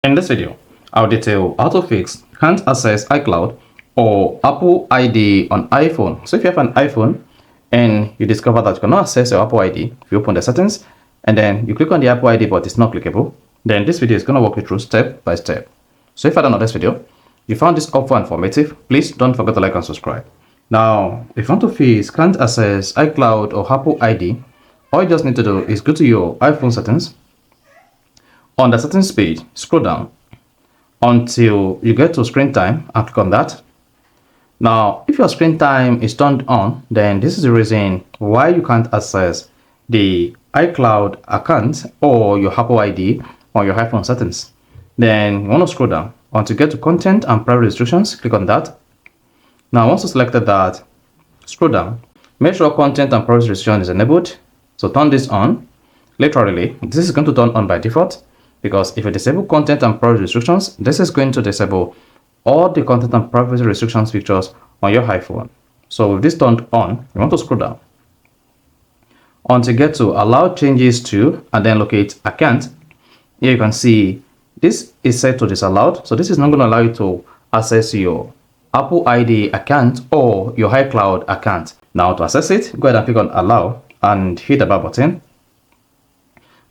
In this video, I'll detail how to fix can't access iCloud or Apple ID on iPhone. So if you have an iPhone and you discover that you cannot access your Apple ID, if you open the settings and then you click on the Apple ID but it's not clickable, then this video is going to walk you through step by step. So if I don't know this video, you found this helpful and informative, please don't forget to like and subscribe. Now, if you want to fix can't access iCloud or Apple ID, all you just need to do is go to your iPhone settings. On the settings page, scroll down until you get to screen time and click on that. Now, if your screen time is turned on, then this is the reason why you can't access the iCloud account or your Apple ID on your iPhone settings. Then you want to scroll down until you get to content and privacy restrictions, click on that. Now, once you selected that, scroll down. Make sure content and privacy restriction is enabled. So turn this on. Literally, this is going to turn on by default, because if you disable content and privacy restrictions, this is going to disable all the content and privacy restrictions features on your iPhone. So with this turned on, you want to scroll down until you get to allow changes to and then locate account. Here you can see this is set to disallowed. So this is not going to allow you to access your Apple ID account or your iCloud account. Now to access it, go ahead and click on allow and hit the back button.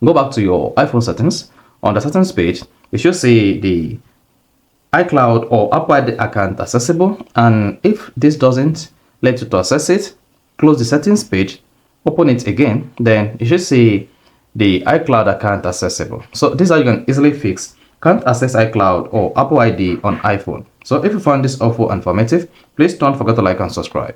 Go back to your iPhone settings. On the settings page, you should see the iCloud or Apple ID account accessible, and if this doesn't let you to access it, close the settings page, open it again, then you should see the iCloud account accessible. So this is how you can easily fix can't access iCloud or Apple ID on iPhone. So if you found this helpful and informative, please don't forget to like and subscribe.